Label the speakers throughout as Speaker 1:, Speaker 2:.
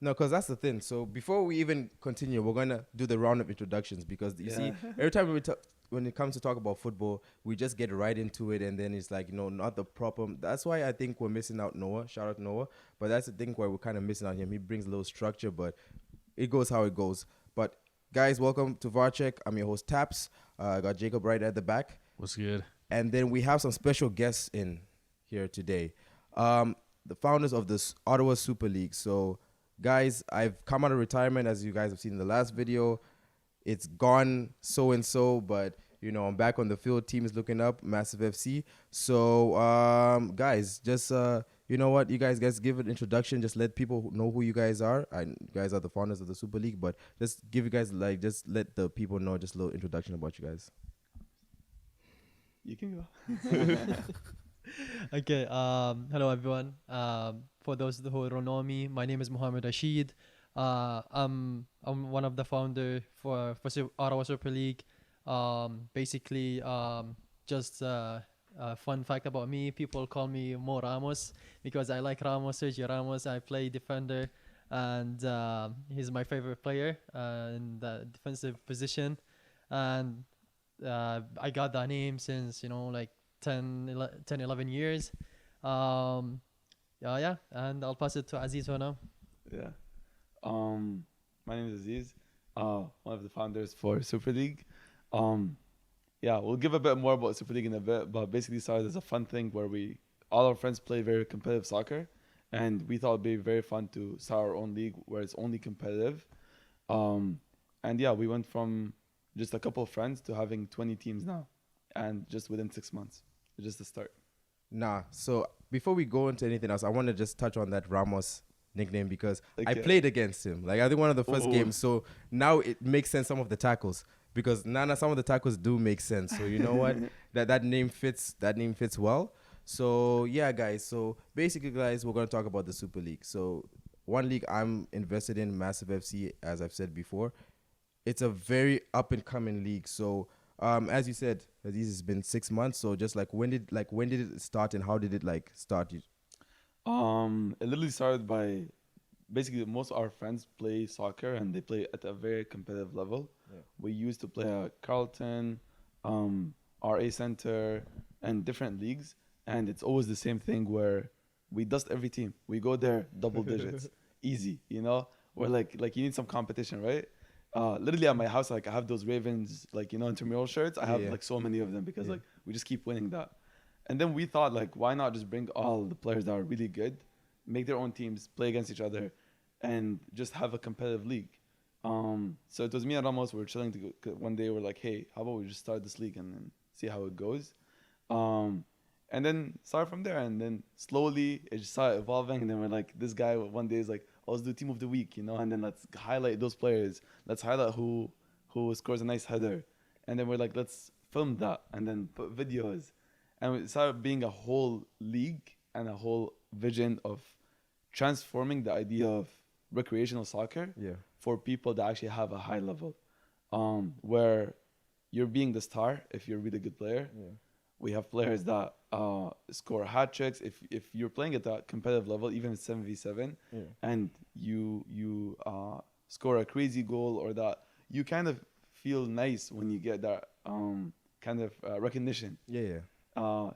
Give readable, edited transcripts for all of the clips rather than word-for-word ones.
Speaker 1: No, because that's the thing. So before we even continue, we're gonna do the round of introductions because you see, every time when it comes to talk about football, we just get right into it, and then it's like not the proper. That's why I think we're missing out Noah. Shout out Noah, but that's the thing where we're kind of missing out him. He brings a little structure, but it goes how it goes. But guys, welcome to VARCheck. I'm your host Taps. I got Jacob right at the back,
Speaker 2: What's good?
Speaker 1: and then we have some special guests in here today. The founders of this Ottawa Super League. So, guys, I've come out of retirement, as you guys have seen in the last video. It's gone so and so, but I'm back on the field. Team is looking up, Massive FC. So, guys, just you know what, you guys give an introduction. Just let people know who you guys are. You guys are the founders of the Super League, but just give you guys just let the people know just a little introduction about you guys.
Speaker 3: You can go.
Speaker 4: Okay. Hello everyone. For those who don't know me, my name is Moe and Aziz. I'm one of the founder for Ottawa Super League. Basically, just a fun fact about me: people call me Mo Ramos because I like Ramos, Sergio Ramos. I play defender, and he's my favorite player in the defensive position. And I got that name since like 10, 11 years. Yeah, and I'll pass it to Aziz for now.
Speaker 3: Yeah. My name is Aziz. One of the founders for Super League. Yeah, we'll give a bit more about Super League in a bit, but basically started as a fun thing where all our friends play very competitive soccer, and we thought it'd be very fun to start our own league where it's only competitive. And yeah, we went from just a couple of friends to having 20 teams now, and just within 6 months. Just the start.
Speaker 1: So before we go into anything else, I want to just touch on that Ramos nickname because I
Speaker 3: Okay.
Speaker 1: played against him. Like I think one of the first
Speaker 3: Ooh.
Speaker 1: games. So now it makes sense, some of the tackles, because Nana, some of the tackles do make sense. So you know what? that name fits. That name fits well. So yeah, guys. So basically, guys, we're gonna talk about the Super League. So one league I'm invested in, Massive FC, as I've said before. It's a very up and coming league. So as you said, this has been 6 months. So just when did it start and how did it start?
Speaker 3: It literally started by basically most of our friends play soccer and they play at a very competitive level.
Speaker 1: Yeah.
Speaker 3: We used to play at Carlton, RA Center, and different leagues, and it's always the same thing where we dust every team. We go there double digits, easy. We're like you need some competition, right? Literally at my house, I have those Ravens intramural shirts. I have
Speaker 1: Yeah.
Speaker 3: so many of them because
Speaker 1: Yeah.
Speaker 3: we just keep winning that. And then we thought why not just bring all the players that are really good, make their own teams, play against each other, and just have a competitive league. So it was me and Ramos. We were chilling one day. We're like, hey, how about we just start this league and then see how it goes, and then start from there. And then slowly it just started evolving. And then we're like, this guy one day is like, oh, let's do team of the week, and then let's highlight those players. Let's highlight who scores a nice header, and then we're like, let's film that and then put videos. And it started being a whole league and a whole vision of transforming the idea of recreational soccer
Speaker 1: Yeah.
Speaker 3: for people that actually have a high level, where you're being the star if you're a really good player.
Speaker 1: Yeah.
Speaker 3: We have players that score hat tricks. If you're playing at that competitive level, even if it's 7v7,
Speaker 1: Yeah.
Speaker 3: and you score a crazy goal, or that you kind of feel nice when you get that kind of recognition.
Speaker 1: Yeah.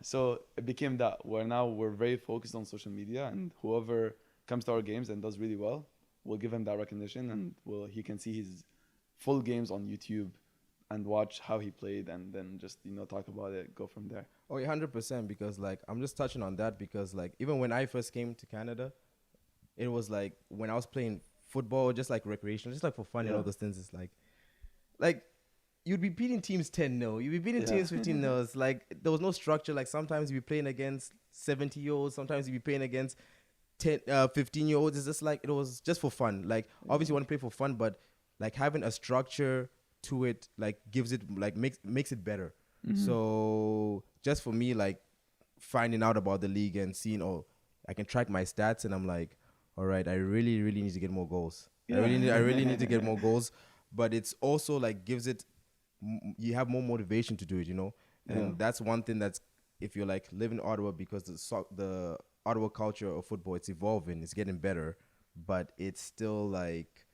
Speaker 3: So it became that we're very focused on social media, and whoever comes to our games and does really well, we'll give him that recognition, and he can see his full games on YouTube and watch how he played, and then just talk about it, go from there.
Speaker 1: Oh, 100%. Because I'm just touching on that because even when I first came to Canada, it was when I was playing football, just recreational, just for fun and all those things. It's like you'd be beating teams 10-0. You'd be beating teams 15-0. It's there was no structure. Sometimes you'd be playing against 70-year-olds. Sometimes you'd be playing against 15-year-olds. It's just it was just for fun. Obviously you want to play for fun, but having a structure to it gives it makes it better.
Speaker 3: Mm-hmm.
Speaker 1: So just for me, finding out about the league and seeing, I can track my stats, and I'm like, all right, I really, really need to get more goals.
Speaker 3: Yeah.
Speaker 1: I really need to get more goals. But it's also gives it, you have more motivation to do it, And that's one thing that's, if you're live in Ottawa, because the Ottawa culture of football, it's evolving, it's getting better. but it's still like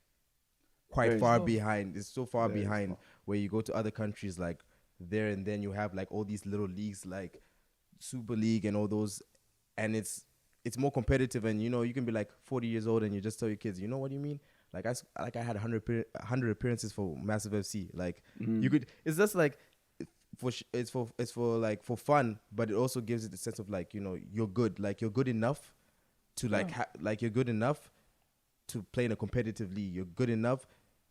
Speaker 1: quite
Speaker 3: Very
Speaker 1: far
Speaker 4: slow.
Speaker 1: behind. It's so far
Speaker 3: Very
Speaker 1: behind
Speaker 3: small.
Speaker 1: where you go to other countries like there, and then you have like all these little leagues like Super League and all those, and it's more competitive. And you know, you can be like 40 years old and you just tell your kids, you know what you mean? Like I had 100 appearances for Massive FC. Like you could. It's just like it's for like for fun, but it also gives it the sense of like, you know, you're good. Like you're good enough to like like you're good enough to play in a competitive league. You're good enough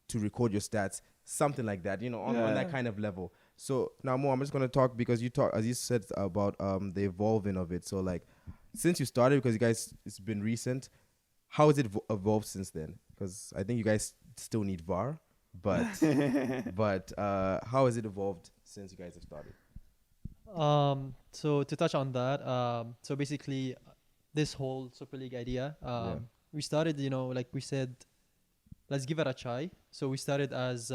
Speaker 1: to record your stats, something like that. You know, on that kind of level. So now, Mo, I'm just gonna talk because you talk, as you said, about the evolving of it. So like, since you started, because you guys, it's been recent. How has it evolved since then? Because I think you guys still need VAR, but how has it evolved since you guys have started?
Speaker 4: So to touch on that, so basically, this whole Super League idea, we started, like we said, let's give it a try. So we started as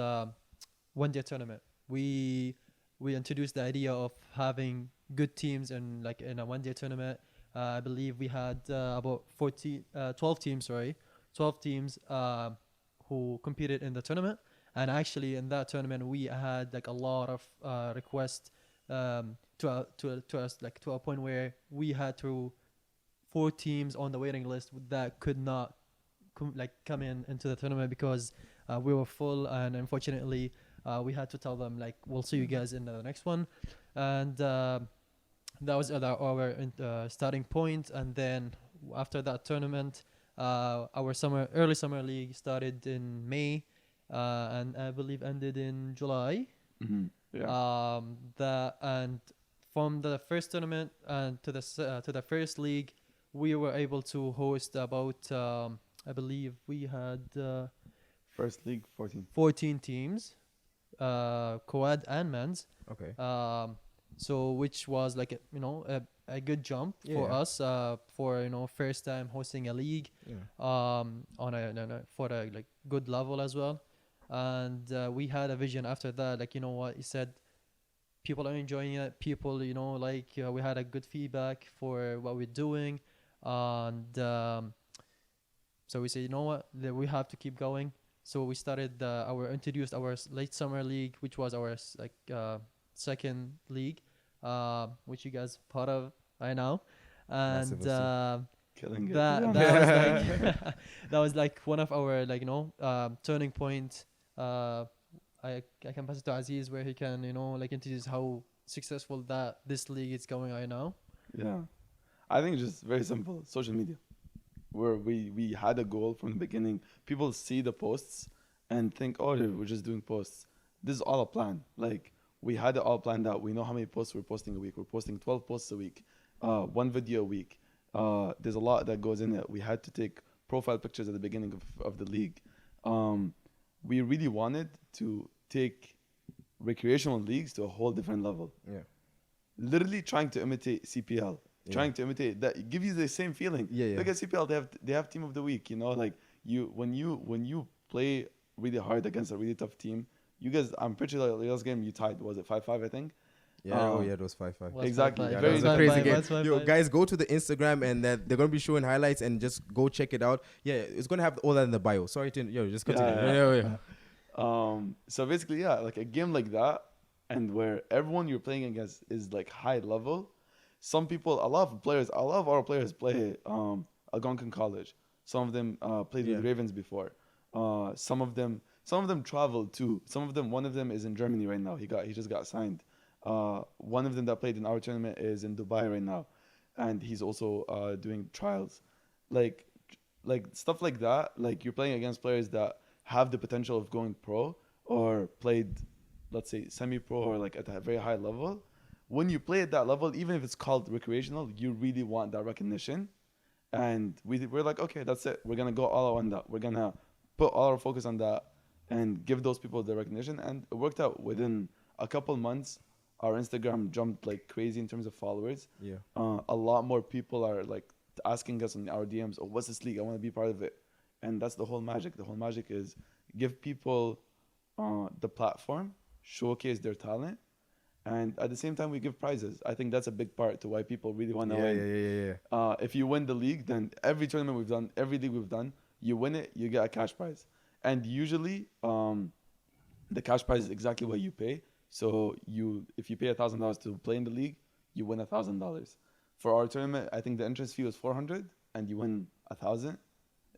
Speaker 4: one-day tournament. We introduced the idea of having good teams and like in a one-day tournament. I believe we had about 12 teams, 12 teams who competed in the tournament. And actually, in that tournament, we had like a lot of requests to us, like to a point where we had to 4 teams on the waiting list that could not come into the tournament because we were full, and unfortunately we had to tell them like we'll see you guys in the next one. And that was our starting point. And then after that tournament, our early summer league started in May, and I believe ended in July.
Speaker 3: Yeah.
Speaker 4: And from the first tournament and to the first league, we were able to host about I believe we had
Speaker 3: First league 14.
Speaker 4: 14 teams, co-ed and men's.
Speaker 1: Okay.
Speaker 4: So which was like a good jump for us for first time hosting a league on for a like good level as well. And we had a vision after that, like, you know what, he said people are enjoying it, people, we had a good feedback for what we're doing. And so we said, you know what, we have to keep going. So we started introduced our late summer league, which was our second league, which you guys part of right now. And
Speaker 3: Killing it.
Speaker 4: that was like that was like one of our turning point. I can pass it to Aziz where he can introduce how successful this league is going right now.
Speaker 3: Yeah, I think it's just very simple. Social media, where we had a goal from the beginning. People see the posts and think, oh, we're just doing posts. This is all a plan. Like, we had it all planned out. We know how many posts we're posting a week. We're posting 12 posts a week, 1 video a week. There's a lot that goes in it. We had to take profile pictures at the beginning of the league. We really wanted to take recreational leagues to a whole different level.
Speaker 1: Yeah.
Speaker 3: Literally trying to imitate CPL. Trying to imitate that, give you the same feeling. Look at CPL, they have team of the week, like when you play really hard against a really tough team, you guys, I'm pretty sure like last game you tied, was it 5-5, I think?
Speaker 1: Yeah, it was 5-5.
Speaker 3: Exactly.
Speaker 1: Yeah,
Speaker 3: Very
Speaker 1: that was a crazy
Speaker 4: game.
Speaker 1: game. Yo, guys, go to the Instagram and they're gonna be showing highlights and just go check it out. Yeah, it's gonna have all that in the bio. Sorry to just continue.
Speaker 3: So basically, like a game like that, and where everyone you're playing against is like high level. Some people, a lot of our players play Algonquin College. Some of them played with Ravens before. Some of them traveled too. One of them is in Germany right now. He just got signed. One of them that played in our tournament is in Dubai right now, and he's also doing trials. Like stuff like that. Like, you're playing against players that have the potential of going pro or played, let's say, semi-pro or like at a very high level. When you play at that level, even if it's called recreational, you really want that recognition. And we're like, okay, that's it. We're going to go all out on that. We're going to put all our focus on that and give those people the recognition. And it worked out. Within a couple months, our Instagram jumped like crazy in terms of followers.
Speaker 1: Yeah.
Speaker 3: A lot more people are like asking us in our DMs, oh, what's this league? I want to be part of it. And that's the whole magic. The whole magic is give people the platform, showcase their talent, and at the same time we give prizes. I think that's a big part to why people really want to win.
Speaker 1: Yeah.
Speaker 3: If you win the league, then every tournament we've done, every league we've done, You win it, you get a cash prize. And usually, the cash prize is exactly what you pay. So if you pay $1,000 to play in the league, you win $1,000. For our tournament, I think the entrance fee was 400, and you win 1,000.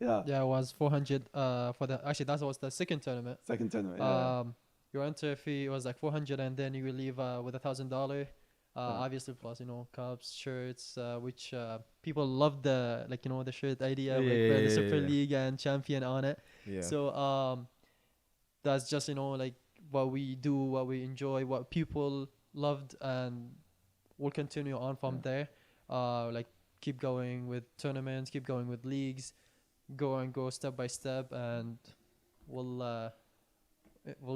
Speaker 3: Yeah.
Speaker 4: Yeah, it was 400. For the actually that was the second tournament.
Speaker 3: Second tournament. Yeah.
Speaker 4: Your enter fee was like 400, and then you will leave with $1,000. Obviously, plus cups, shirts, which people love the the shirt idea with the Super League and champion on it.
Speaker 1: Yeah.
Speaker 4: So that's just like what we do, what we enjoy, what people loved, and we'll continue on from there. Like keep going with tournaments, keep going with leagues, go step by step, and we'll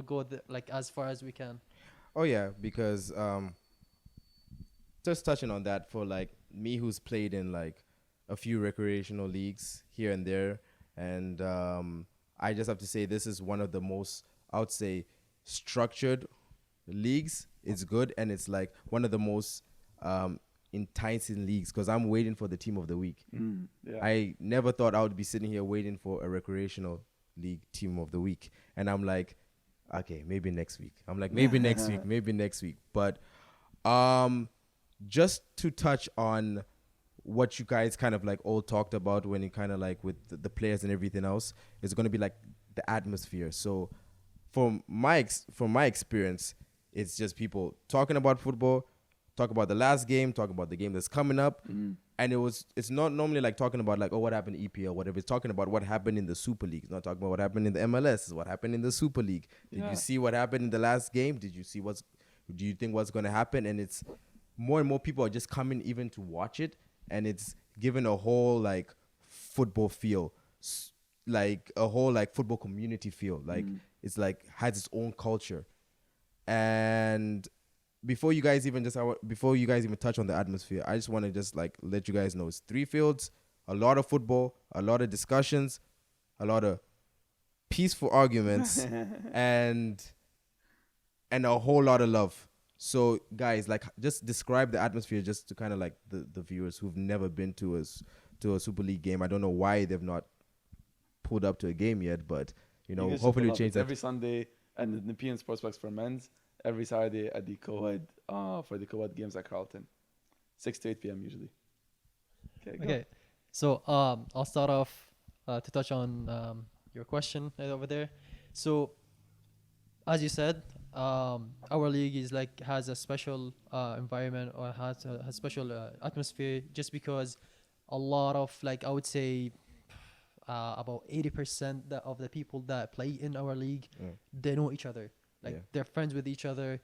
Speaker 4: go as far as we can.
Speaker 1: Oh yeah, because just touching on that, for like me who's played in like a few recreational leagues here and there, and I just have to say this is one of the most, I would say, structured leagues. It's good, and it's like one of the most enticing leagues because I'm waiting for the team of the week.
Speaker 3: Yeah.
Speaker 1: I never thought I would be sitting here waiting for a recreational league team of the week, and I'm like, okay, maybe next week. I'm like, maybe next week, maybe next week. But just to touch on what you guys kind of like all talked about when you kind of like with the players and everything else, is going to be like the atmosphere. So from my experience, it's just people talking about football, talk about the last game, talk about the game that's coming up. And it's not normally like talking about like, oh, what happened in EPL, whatever. It's talking about what happened in the Super League. It's not talking about what happened in the MLS. It's what happened in the Super League. Did you see what happened in the last game? Do you think what's going to happen? And it's more and more people are just coming even to watch it. And it's given a whole like football feel, like a whole like football community feel. Like it's like has its own culture. And before you guys even touch on the atmosphere, I just want to just like let you guys know it's 3 fields, a lot of football, a lot of discussions, a lot of peaceful arguments, and a whole lot of love. So guys, like just describe the atmosphere just to kind of like the viewers who've never been to a Super League game. I don't know why they've not pulled up to a game yet, but hopefully we'll change that.
Speaker 3: Every Sunday and the Nepean Sportsplex for men's. Every Saturday at the co-ed for the co-ed games at Carlton, 6 to 8 p.m. usually. Okay.
Speaker 4: So I'll start off to touch on your question over there. So as you said, our league is has a special environment, or has a special atmosphere, just because a lot of I would say about 80% of the people that play in our league, they know each other. They're friends with each other.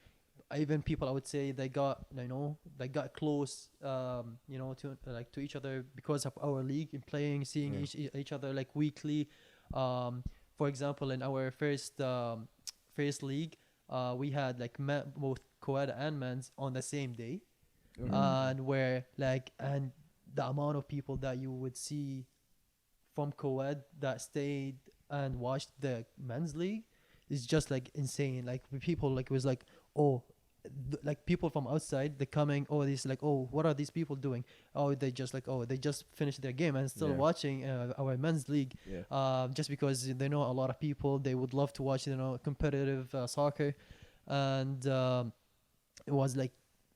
Speaker 4: Even people, I would say, they got close, to each other because of our league and playing, seeing each other weekly. For example, in our first league, we had both co-ed and men's on the same day, and and the amount of people that you would see from co-ed that stayed and watched the men's league is just insane. People it was people from outside, they're coming, what are these people doing? They just finished their game and still watching our men's league, just because they know a lot of people, they would love to watch competitive soccer. And it was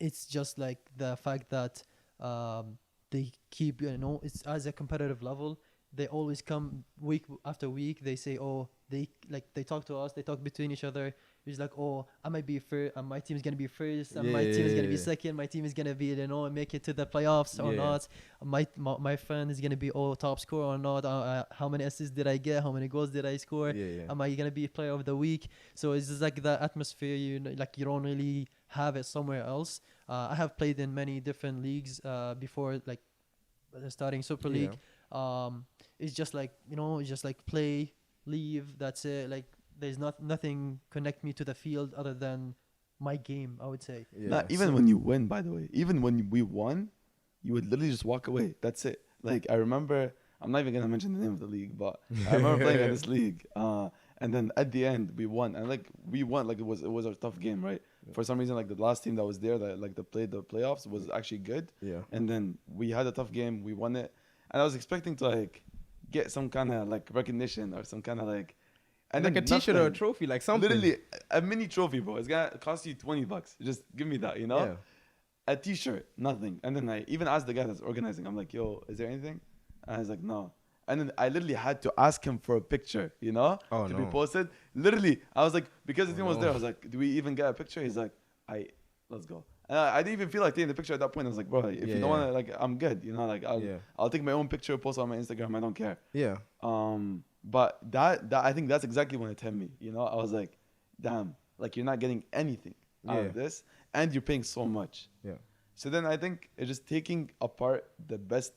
Speaker 4: it's just the fact that they keep it's as a competitive level. They always come week after week. They say, they talk to us. They talk between each other. It's I might be first. My team is gonna be first. And my team is gonna be second. My team is gonna be make it to the playoffs or not. My friend is gonna be top scorer or not. How many assists did I get? How many goals did I score? Am I gonna be player of the week? So it's just the atmosphere. You don't really have it somewhere else. I have played in many different leagues before starting Super League. It's just play, leave, that's it. There's nothing connect me to the field other than my game, I would say.
Speaker 3: Even when you win, by the way, even when we won, you would literally just walk away. That's it. I remember, I'm not even gonna mention the name of the league, but I remember playing in this league, and then at the end we won, and we won, it was a tough game, right? For some reason, the last team that was there that played the playoffs was actually good, and then we had a tough game, we won it, and I was expecting to get some kind of like recognition or some kind of like, and
Speaker 1: like
Speaker 3: then
Speaker 1: a T-shirt or a
Speaker 3: nothing.
Speaker 1: trophy, like something.
Speaker 3: Literally a mini trophy, bro. It's gonna cost you $20. Just give me that, you know?
Speaker 1: Yeah.
Speaker 3: A T-shirt, nothing. And then I even asked the guy that's organizing. I'm like, yo, is there anything? And he's like, no. And then I literally had to ask him for a picture, you know,
Speaker 1: Oh,
Speaker 3: to
Speaker 1: no.
Speaker 3: be posted. Literally, I was like, because the
Speaker 1: Oh,
Speaker 3: thing was
Speaker 1: no.
Speaker 3: there, I was like, do we even get a picture? He's like, let's go. I didn't even feel like taking the picture at that point. I was like, bro, if
Speaker 1: Yeah,
Speaker 3: you don't
Speaker 1: yeah.
Speaker 3: want to, like, I'm good, you know, like
Speaker 1: Yeah.
Speaker 3: I'll take my own picture, post on my Instagram. I don't care.
Speaker 1: Yeah.
Speaker 3: But that I think that's exactly when it hit me. You know, I was like, damn, like you're not getting anything out
Speaker 1: Yeah.
Speaker 3: of this, and you're paying so much.
Speaker 1: Yeah.
Speaker 3: So then I think it's just taking apart the best,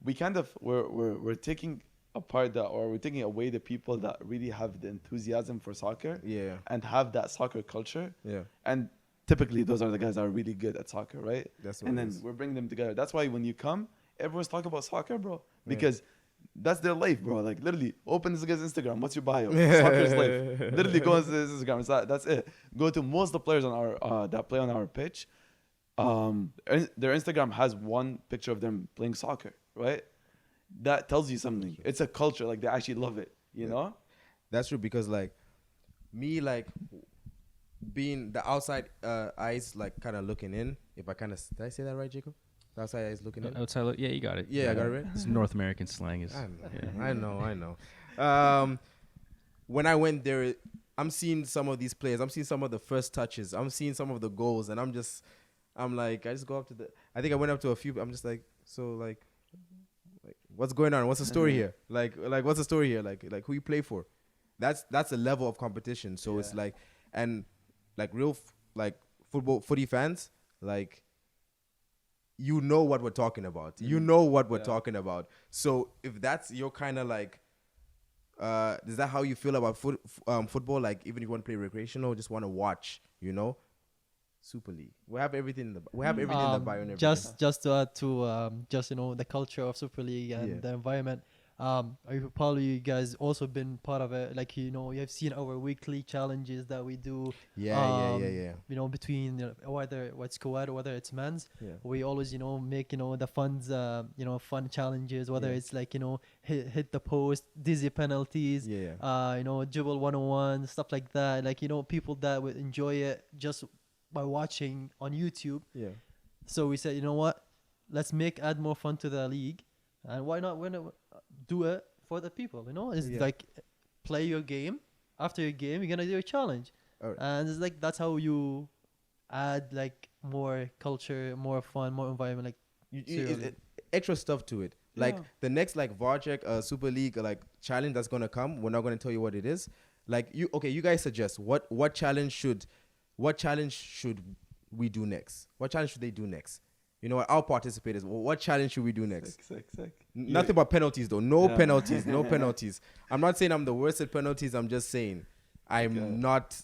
Speaker 3: we kind of we're taking apart that, or we're taking away the people that really have the enthusiasm for soccer
Speaker 1: Yeah.
Speaker 3: and have that soccer culture.
Speaker 1: Yeah.
Speaker 3: And typically those are the guys that are really good at soccer, right?
Speaker 1: That's what
Speaker 3: And
Speaker 1: it
Speaker 3: then
Speaker 1: is.
Speaker 3: we're bringing them together. That's why when you come, everyone's talking about soccer, bro, because that's their life, bro. Like literally, open this guy's Instagram. What's your bio? Soccer's life. Literally, go on his Instagram. That's it. Go to most of the players on our that play on our pitch. Their Instagram has one picture of them playing soccer, right? That tells you something. It's a culture. Like they actually love it. You know?
Speaker 1: That's true, because like me, like being the outside eyes, like kind of looking in. If I kind of, did I say that right, Jacob? The outside eyes looking in.
Speaker 2: Outside, yeah, you got it.
Speaker 1: Yeah, I got it right.
Speaker 2: It's North American slang. Is
Speaker 1: I know. When I went there, I'm seeing some of these players. I'm seeing some of the first touches. I'm seeing some of the goals, and I'm like, I just go up to I think I went up to a few. I'm just like, so like what's going on? What's the story here? Like what's the story here? Like who you play for? That's a level of competition. So it's like, and like real like footy fans, like, you know what we're talking about. You know what we're talking about. So if that's your kind of like, is that how you feel about football? Like, even if you want to play recreational, just want to watch, you know, Super League. We have everything in the bio and everything.
Speaker 4: Just to add to just the culture of Super League and the environment. You guys also been part of it. Like you have seen our weekly challenges that we do.
Speaker 1: Yeah.
Speaker 4: Between whether it's co-ed or whether it's men's.
Speaker 1: Yeah.
Speaker 4: We always make the fun challenges. Whether it's like hit the post, dizzy penalties. Dribble 101, stuff like that. Like people that would enjoy it just by watching on YouTube.
Speaker 1: Yeah.
Speaker 4: So we said, you know what? Let's add more fun to the league, and why not do it for the people? It's like play your game. After your game, you're gonna do a challenge, and it's like that's how you add like more culture, more fun, more environment. Like
Speaker 1: extra stuff to it. Like the next like Varjek Super League like challenge that's gonna come. We're not gonna tell you what it is. Like you guys suggest what challenge should we do next? What challenge should they do next? You know what? I'll participate as well. What challenge should we do next?
Speaker 3: Sick.
Speaker 1: Nothing but penalties though. No penalties. No penalties. I'm not saying I'm the worst at penalties. I'm just saying I'm not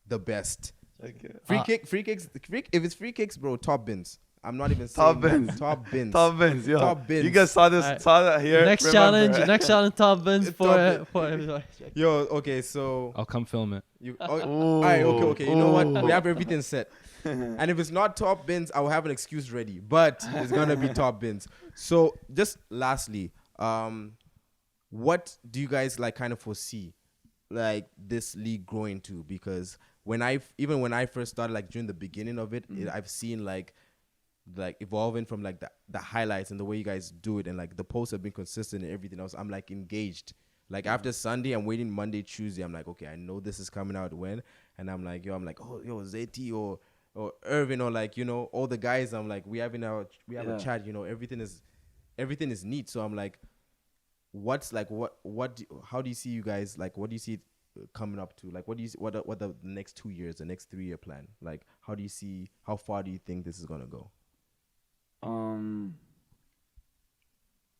Speaker 1: the best.
Speaker 3: Okay.
Speaker 1: Free kicks. If it's free kicks, bro, top bins. I'm not even saying
Speaker 3: Top bins.
Speaker 1: Top bins.
Speaker 3: Top bins, yo.
Speaker 1: Top bins.
Speaker 3: You guys saw that here.
Speaker 4: Next
Speaker 3: Remember.
Speaker 4: challenge, top bins
Speaker 1: Top
Speaker 4: for
Speaker 1: Yo, okay, so
Speaker 2: I'll come film it.
Speaker 1: all right, okay. You know what? We have everything set. And if it's not top bins, I will have an excuse ready. But it's gonna be top bins. So just lastly, what do you guys like kind of foresee like this league growing to? Because when I first started, like during the beginning of it, I've seen like evolving from like the highlights and the way you guys do it, and like the posts have been consistent and everything else. I'm like engaged. Like after Sunday, I'm waiting Monday, Tuesday. I'm like, okay, I know this is coming out when, and I'm like, yo, Zeti or Irvin or like all the guys. I'm like, we have a chat. Everything is neat. So I'm like, how do you see you guys, like, what do you see it coming up to? Like, what do you see, what the next 2 years, the next 3 year plan? Like, how far do you think this is gonna go?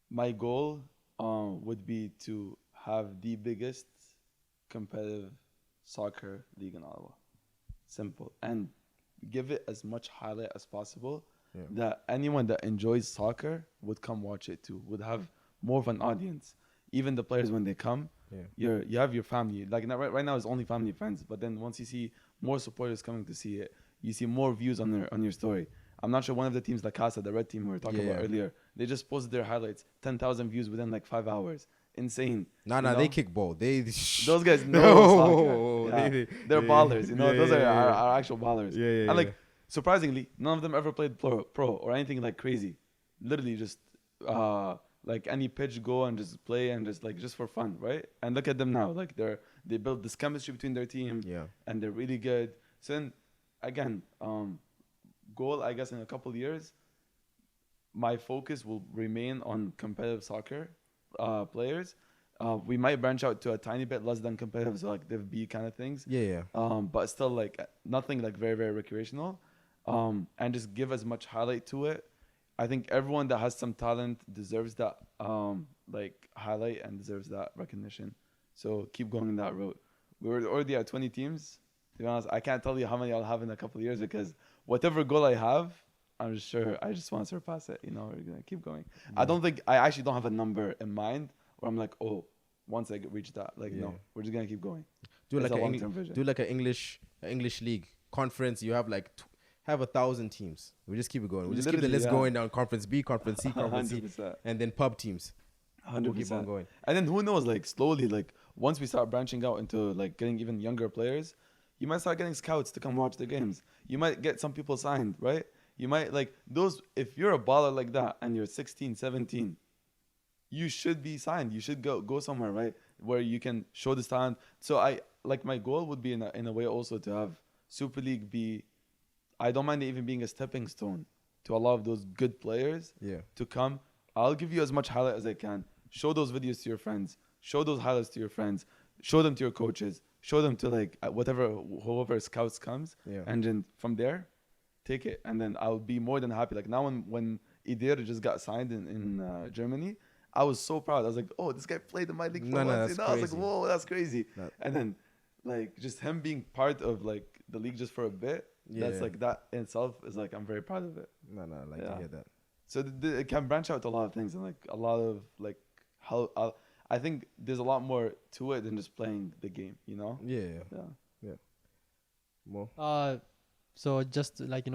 Speaker 3: My goal would be to have the biggest competitive soccer league in Ottawa. Simple. And give it as much highlight as possible that anyone that enjoys soccer would come watch it too, would have more of an audience. Even the players, when they come, you have your family. Like right now it's only family friends, but then once you see more supporters coming to see it, you see more views on your story. I'm not sure one of the teams, La Casa, the red team we were talking
Speaker 1: Yeah,
Speaker 3: about
Speaker 1: yeah.
Speaker 3: earlier, they just posted their highlights, 10,000 views within like 5 hours. Insane.
Speaker 1: Nah,
Speaker 3: you
Speaker 1: nah,
Speaker 3: know?
Speaker 1: they kick ball. They
Speaker 3: Those guys know
Speaker 1: No,
Speaker 3: soccer. Yeah. They're
Speaker 1: yeah,
Speaker 3: ballers, you know.
Speaker 1: yeah,
Speaker 3: Those
Speaker 1: yeah,
Speaker 3: are
Speaker 1: yeah.
Speaker 3: our actual ballers.
Speaker 1: Yeah, yeah,
Speaker 3: And like
Speaker 1: yeah.
Speaker 3: surprisingly, none of them ever played pro or anything like crazy. Literally just like any pitch go and just play and just for fun, right? And look at them now. Like they build this chemistry between their team
Speaker 1: Yeah.
Speaker 3: and they're really good. So then again, goal I guess in a couple of years, my focus will remain on competitive soccer players. We might branch out to a tiny bit less than competitive, so like Div B kind of things.
Speaker 1: Yeah, yeah.
Speaker 3: But still like nothing like very, very recreational. And just give as much highlight to it. I think everyone that has some talent deserves that like highlight and deserves that recognition. So keep going that route. We were already at 20 teams. To be honest, I can't tell you how many I'll have in a couple of years because whatever goal I have, I'm just sure I just want to surpass it. You know, we're gonna keep going.
Speaker 1: Yeah.
Speaker 3: I actually don't have a number in mind where I'm like, oh, once I reach that, like
Speaker 1: Yeah.
Speaker 3: no, we're just gonna keep going.
Speaker 1: Do
Speaker 3: It's
Speaker 1: like
Speaker 3: a
Speaker 1: an
Speaker 3: long-term vision.
Speaker 1: do like an English league conference. You have like have 1,000 teams. We just keep it going. We just keep the
Speaker 3: Literally,
Speaker 1: list
Speaker 3: yeah.
Speaker 1: going down. Conference B, Conference C, Conference C,
Speaker 3: 100%.
Speaker 1: and then pub teams. We'll keep on
Speaker 3: 100%.
Speaker 1: going.
Speaker 3: And then who knows, like slowly, like once we start branching out into like getting even younger players, you might start getting scouts to come watch the games. You might get some people signed, right? You might like those, if you're a baller like that and you're 16, 17, you should be signed. You should go somewhere, right? Where you can show this talent. So I like my goal would be in a way also to have Super League be, I don't mind it even being a stepping stone to a lot of those good players
Speaker 1: Yeah.
Speaker 3: to come. I'll give you as much highlight as I can. Show those videos to your friends. Show those highlights to your friends. Show them to your coaches. Show them to like whoever scouts comes.
Speaker 1: Yeah.
Speaker 3: And then from there, take it. And then I'll be more than happy. Like now when Idir just got signed in Germany, I was so proud. I was like, oh, this guy played in my league for
Speaker 1: No,
Speaker 3: once.
Speaker 1: that's
Speaker 3: You know? I was like,
Speaker 1: crazy.
Speaker 3: whoa, that's crazy.
Speaker 1: That-
Speaker 3: And then like just him being part of like the league just for a bit, that's
Speaker 1: Yeah.
Speaker 3: like that in itself is like I'm very proud of it.
Speaker 1: No, I like
Speaker 3: Yeah.
Speaker 1: to hear that.
Speaker 3: So it can branch out to a lot of things and like a lot of like how I think there's a lot more to it than just playing the game, you know?
Speaker 1: Yeah.
Speaker 3: Yeah.
Speaker 1: More.
Speaker 4: So just like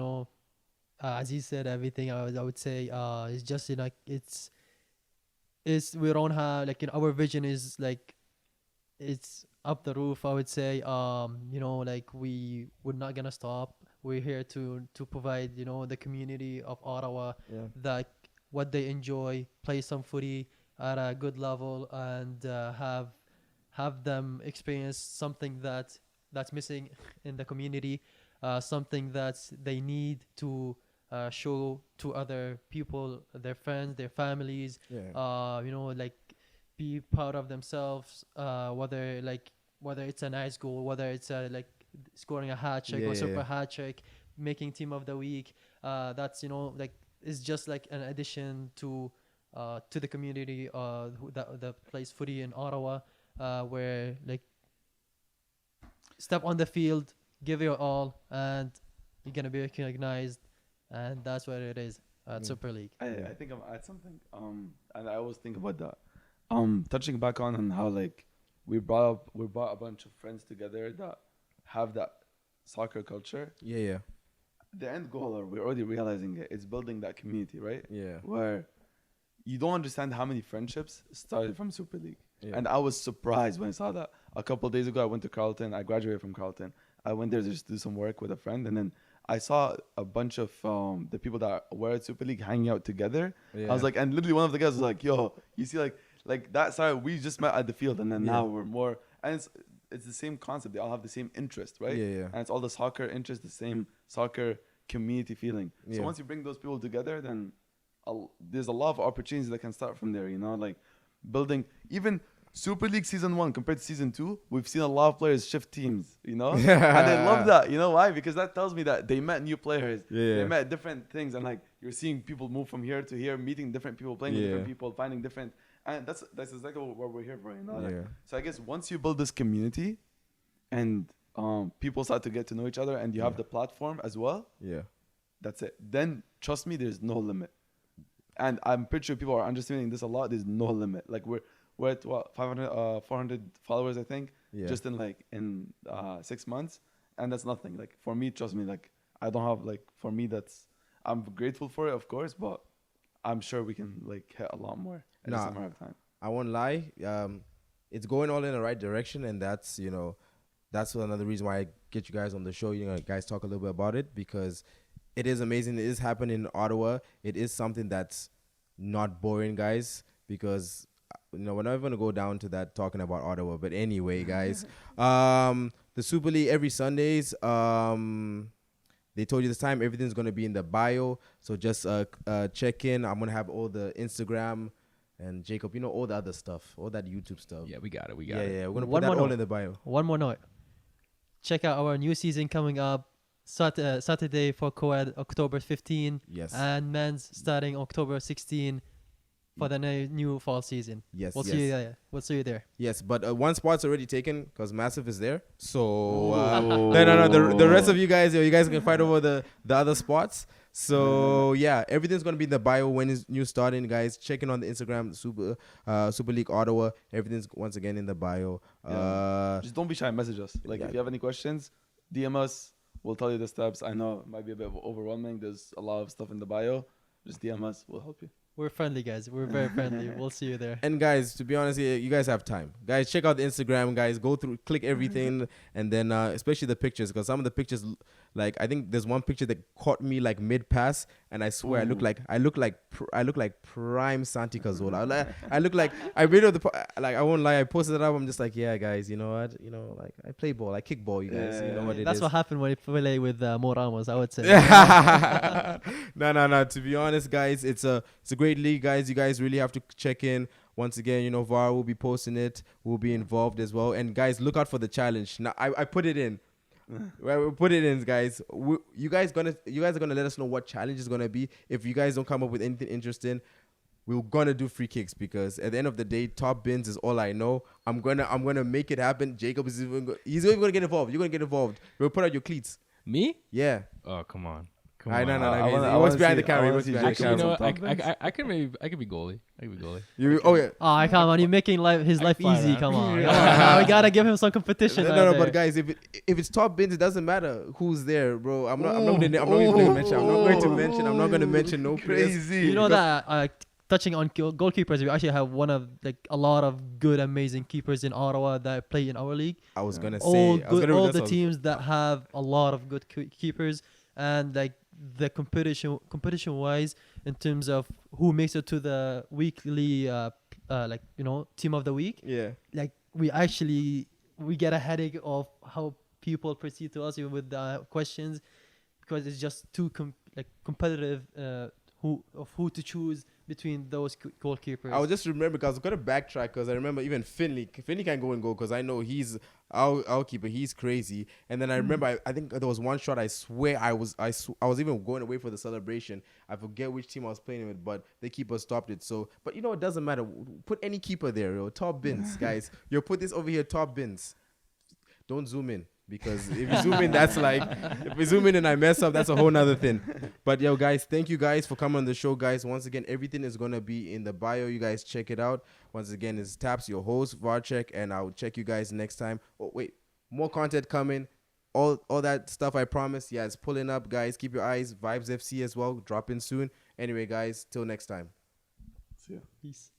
Speaker 4: Aziz said everything. I would say it's just like it's we don't have like our vision is like it's up the roof. I would say like we're not gonna stop. We're here to provide the community of Ottawa
Speaker 1: Yeah.
Speaker 4: that what they enjoy, play some footy at a good level, and have them experience something that's missing in the community, something that they need to show to other people, their friends, their families.
Speaker 1: Yeah.
Speaker 4: Like be proud of themselves. Whether it's a nice goal, whether it's like scoring a hat trick
Speaker 1: Yeah,
Speaker 4: or
Speaker 1: yeah,
Speaker 4: super
Speaker 1: yeah.
Speaker 4: hat trick, making team of the week. That's like it's just like an addition to the community that plays footy in Ottawa, where like step on the field, give your all, and you're gonna be recognized, and that's what it is at Super League.
Speaker 3: I think I'm at something. And I always think about that. Touching back on how like we brought a bunch of friends together that have that soccer culture.
Speaker 1: Yeah. Yeah.
Speaker 3: The end goal, or we're already realizing it, is building that community, right?
Speaker 1: Yeah.
Speaker 3: Where you don't understand how many friendships started from Super League.
Speaker 1: Yeah.
Speaker 3: And I was surprised when I saw that. A couple of days ago, I went to Carleton. I graduated from Carleton. I went there to just do some work with a friend. And then I saw a bunch of the people that were at Super League hanging out together.
Speaker 1: Yeah.
Speaker 3: I was like, and literally one of the guys was like, yo, you see like that side, we just met at the field. And then
Speaker 1: Yeah.
Speaker 3: now we're more, and it's the same concept. They all have the same interest, right?
Speaker 1: Yeah, yeah.
Speaker 3: And it's all the soccer interest, the same soccer community feeling. So
Speaker 1: Yeah.
Speaker 3: once you bring those people together, then there's a lot of opportunities that can start from there, like building even Super League season 1 compared to season 2, we've seen a lot of players shift teams, and I love that. You know why? Because that tells me that they met new players.
Speaker 1: Yeah.
Speaker 3: They met different things, and like you're seeing people move from here to here, meeting different people, playing with different
Speaker 1: Yeah.
Speaker 3: people, finding different, and that's exactly what we're here for, Like,
Speaker 1: Yeah.
Speaker 3: so I guess once you build this community, and people start to get to know each other, and you have
Speaker 1: Yeah.
Speaker 3: the platform as well,
Speaker 1: Yeah.
Speaker 3: that's it. Then trust me, there's no limit. And I'm pretty sure people are understanding this a lot. There's no limit. Like we're at what 400 followers, I think,
Speaker 1: Yeah.
Speaker 3: just in 6 months, and that's nothing. Like for me, trust me, like I don't have like for me that's I'm grateful for it, of course, but I'm sure we can like hit a lot more. I just
Speaker 1: Nah.
Speaker 3: don't have time.
Speaker 1: I won't lie. It's going all in the right direction, and that's that's another reason why I get you guys on the show. Guys talk a little bit about it because it is amazing. It is happening in Ottawa. It is something that's not boring, guys. Because we're not going to go down to that talking about Ottawa. But anyway, guys, the Super League every Sundays. They told you this time everything's going to be in the bio. So just check in. I'm going to have all the Instagram and Jacob, all the other stuff, all that YouTube stuff.
Speaker 2: Yeah, we got it. We got it.
Speaker 1: Yeah, we're going to
Speaker 4: One
Speaker 1: put that
Speaker 4: more
Speaker 1: all
Speaker 4: note.
Speaker 1: in the bio.
Speaker 4: One more note. Check out our new season coming up. Saturday for co-ed, October 15.
Speaker 1: Yes.
Speaker 4: And men's starting October 16 for the new fall season.
Speaker 1: Yes,
Speaker 4: We'll
Speaker 1: yes.
Speaker 4: see you there. We'll see you there.
Speaker 1: Yes, but one spot's already taken because Massive is there. So no. The rest of you guys can fight over the other spots. So yeah, everything's gonna be in the bio when it's new starting, guys. Check in on the Instagram, Super League Ottawa. Everything's once again in the bio.
Speaker 3: Just don't be shy. Message us. Like if you have any questions, DM us. We'll tell you the steps. I know it might be a bit overwhelming. There's a lot of stuff in the bio. Just DM us. We'll help you.
Speaker 4: We're friendly, guys. We're very friendly. We'll see you there.
Speaker 1: And guys, to be honest, you guys have time. Guys, check out the Instagram. Guys, go through, click everything, and then especially the pictures, because some of the pictures, like I think there's one picture that caught me like mid pass, and I swear I look like prime Santi Cazorla. I look like I really I won't lie. I posted it up. I'm just like, yeah, guys, you know what? Like I play ball, I kick ball. You guys, you know what it
Speaker 4: That's
Speaker 1: is.
Speaker 4: what happened when you play with Moe Ramos, I would say.
Speaker 1: No. To be honest, guys, it's a great league, guys. You guys really have to check in. Once again, VAR will be posting it. We'll be involved as well. And guys, look out for the challenge. Now, I put it in. We put it in, guys. You guys are gonna let us know what challenge is gonna be. If you guys don't come up with anything interesting, we're gonna do free kicks because at the end of the day, top bins is all I know. I'm gonna make it happen. Jacob is he's even gonna get involved. You're gonna get involved. We'll put out your cleats.
Speaker 2: Me?
Speaker 1: Yeah.
Speaker 2: Oh, come on.
Speaker 1: No.
Speaker 3: I
Speaker 1: He
Speaker 3: wanna
Speaker 1: works behind
Speaker 3: see-
Speaker 1: the camera.
Speaker 3: I
Speaker 1: He
Speaker 3: wanna
Speaker 1: works
Speaker 3: see
Speaker 1: behind the
Speaker 3: Jacob.
Speaker 2: Actually,
Speaker 1: camera.
Speaker 2: I could be goalie. I could be goalie.
Speaker 1: Oh yeah.
Speaker 4: Oh, come on. You're making his life
Speaker 2: fly
Speaker 4: easy.
Speaker 2: around.
Speaker 4: Come on. We got to give him some competition. out
Speaker 1: No,
Speaker 4: there.
Speaker 1: but guys, if it's top bins, it doesn't matter who's there, bro. I'm not going to mention no players.
Speaker 3: Crazy.
Speaker 4: You know that touching on goalkeepers, we actually have one of a lot of good, amazing keepers in Ottawa that play in our league.
Speaker 1: I was gonna
Speaker 4: All
Speaker 1: say, I was gonna
Speaker 4: all
Speaker 1: read
Speaker 4: the
Speaker 1: that
Speaker 4: teams that have a lot of good keepers, and the competition wise in terms of who makes it to the weekly team of the week.
Speaker 1: Yeah.
Speaker 4: We get a headache of how people proceed to us with the questions because it's just too competitive who to choose between those goalkeepers.
Speaker 1: I was just remember because I was gonna backtrack because I remember even Finley can't go and go because I know he's our keeper. He's crazy. And then I remember I think there was one shot. I swear I was even going away for the celebration. I forget which team I was playing with, but the keeper stopped it. So, but it doesn't matter. Put any keeper there. Top bins, guys. Put this over here. Top bins. Don't zoom in. Because if you zoom in, that's like, if we zoom in and I mess up, that's a whole nother thing. But guys, thank you guys for coming on the show, guys. Once again, everything is going to be in the bio. You guys check it out. Once again, it's Taps, your host, Varchek, and I'll check you guys next time. Oh, wait, more content coming. All that stuff I promised. Yeah, it's pulling up, guys. Keep your eyes. Vibes FC as well. Drop in soon. Anyway, guys, till next time.
Speaker 3: See ya.
Speaker 4: Peace.